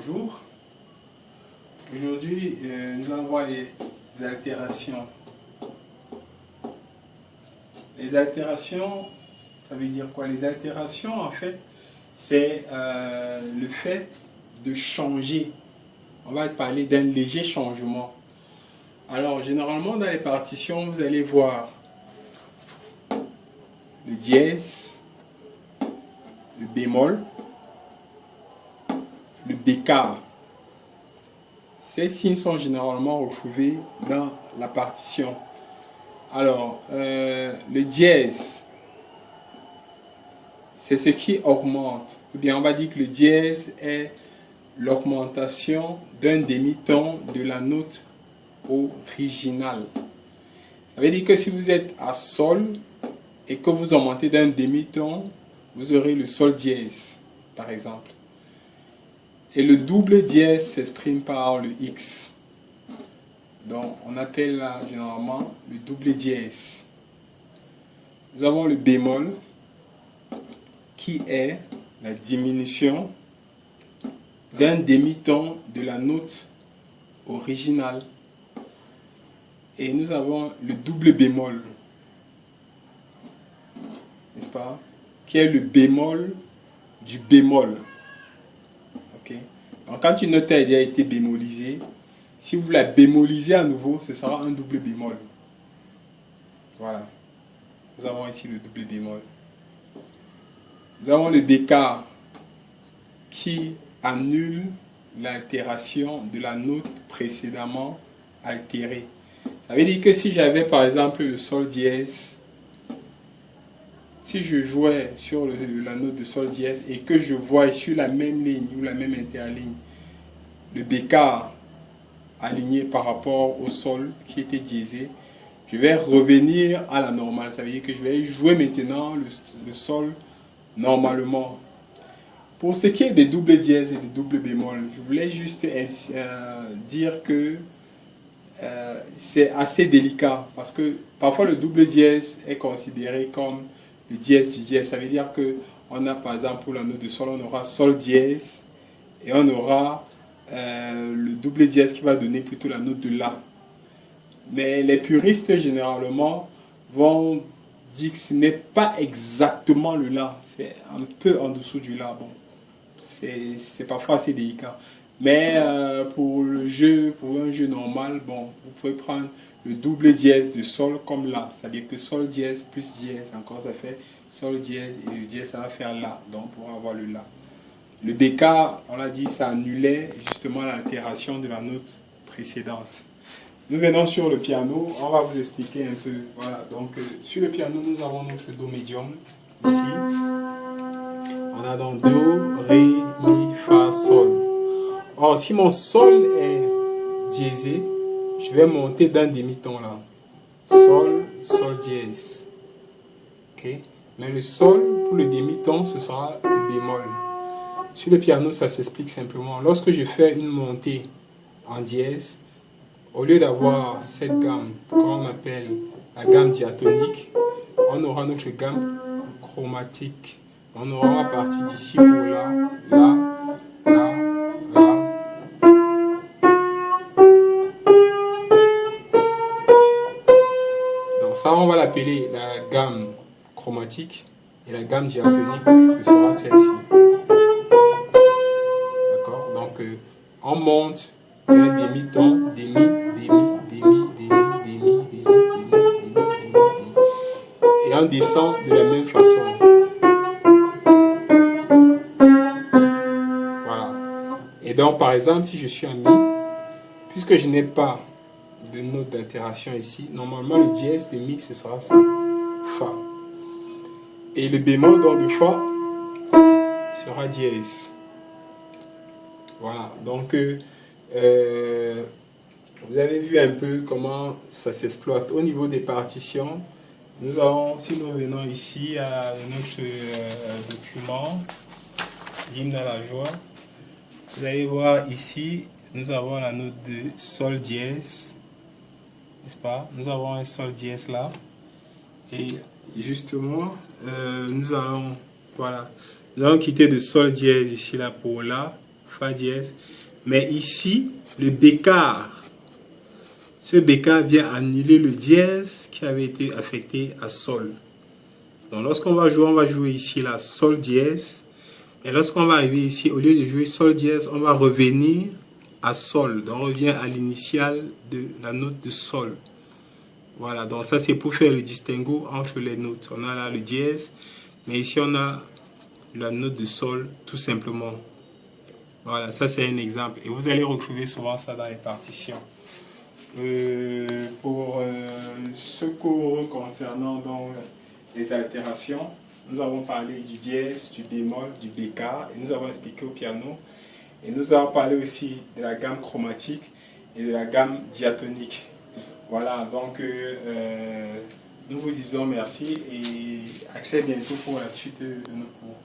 bonjour. Aujourd'hui, nous allons voir les altérations. Les altérations, ça veut dire quoi? Les altérations, en fait, c'est le fait de changer. On va parler d'un léger changement. Alors, généralement, dans les partitions, vous allez voir le dièse, le bémol, le bécard. Ces signes sont généralement retrouvés dans la partition. Alors, le dièse, c'est ce qui augmente. Ou bien on va dire que le dièse est l'augmentation d'un demi-ton de la note originale. Ça veut dire que si vous êtes à sol et que vous augmentez d'un demi-ton, vous aurez le sol dièse, par exemple. Et le double dièse s'exprime par le X. Donc, on appelle là généralement le double dièse. Nous avons le bémol, qui est la diminution d'un demi-ton de la note originale. Et nous avons le double bémol, n'est-ce pas? Qui est le bémol du bémol. Okay. Donc quand une note a déjà été bémolisée, si vous la bémolisez à nouveau, ce sera un double bémol. Voilà. Nous avons ici le double bémol. Nous avons le bécard qui annule l'altération de la note précédemment altérée. Ça veut dire que si j'avais par exemple le sol dièse, si je jouais sur la note de sol dièse et que je vois sur la même ligne ou la même interligne le bécard aligné par rapport au sol qui était diésé, je vais revenir à la normale. Ça veut dire que je vais jouer maintenant le sol normalement. Pour ce qui est des doubles dièses et des doubles bémols, je voulais juste dire que c'est assez délicat parce que parfois le double dièse est considéré comme le dièse du dièse. Ça veut dire que on a par exemple pour la note de sol, on aura sol dièse et on aura le double dièse qui va donner plutôt la note de la. Mais les puristes généralement vont dire que ce n'est pas exactement le la, c'est un peu en dessous du la. Bon, c'est parfois assez délicat. Mais pour le jeu, pour un jeu normal, bon, vous pouvez prendre le double dièse de sol comme la. C'est-à-dire que sol dièse plus dièse, encore ça fait sol dièse et le dièse ça va faire la. Donc pour avoir le la. Le bécard, on l'a dit, ça annulait justement l'altération de la note précédente. Nous venons sur le piano, on va vous expliquer un peu. Voilà, donc sur le piano, nous avons notre do médium ici. On a donc do, ré, mi, fa, sol. Or, si mon sol est diésé, je vais monter d'un demi-ton là. Sol, sol dièse. Ok? Mais le sol, pour le demi-ton, ce sera le bémol. Sur le piano, ça s'explique simplement. Lorsque je fais une montée en dièse, au lieu d'avoir cette gamme qu'on appelle la gamme diatonique, on aura notre gamme chromatique. On aura à partir d'ici pour la, la, la, la. Donc ça, on va l'appeler la gamme chromatique et la gamme diatonique, ce sera celle-ci. D'accord? Donc on monte d'un demi-ton, demi, et on descend de la même façon. Voilà. Et donc par exemple, si je suis en mi, puisque je n'ai pas de note d'altération ici, normalement le dièse de mi ce sera ça, fa. Et le bémol donc de fa sera dièse. Voilà, donc vous avez vu un peu comment ça s'exploite. Au niveau des partitions, nous avons, si nous revenons ici à notre document, l'hymne à la joie, vous allez voir ici, nous avons la note de sol dièse, n'est-ce pas? Nous avons un sol dièse là, et justement, nous allons, voilà, nous allons quitter de sol dièse ici là pour la, Fa dièse. Mais ici, le bécard, ce bécard vient annuler le dièse qui avait été affecté à sol. Donc lorsqu'on va jouer ici la sol dièse. Et lorsqu'on va arriver ici, au lieu de jouer sol dièse, on va revenir à sol. Donc on revient à l'initiale de la note de sol. Voilà, donc ça c'est pour faire le distinguo entre les notes. On a là le dièse, mais ici on a la note de sol tout simplement. Voilà, ça c'est un exemple. Et vous allez retrouver souvent ça dans les partitions. Pour ce cours concernant donc les altérations, nous avons parlé du dièse, du bémol, du bécard, et nous avons expliqué au piano. Et nous avons parlé aussi de la gamme chromatique et de la gamme diatonique. Voilà, donc nous vous disons merci et à très bientôt pour la suite de nos cours.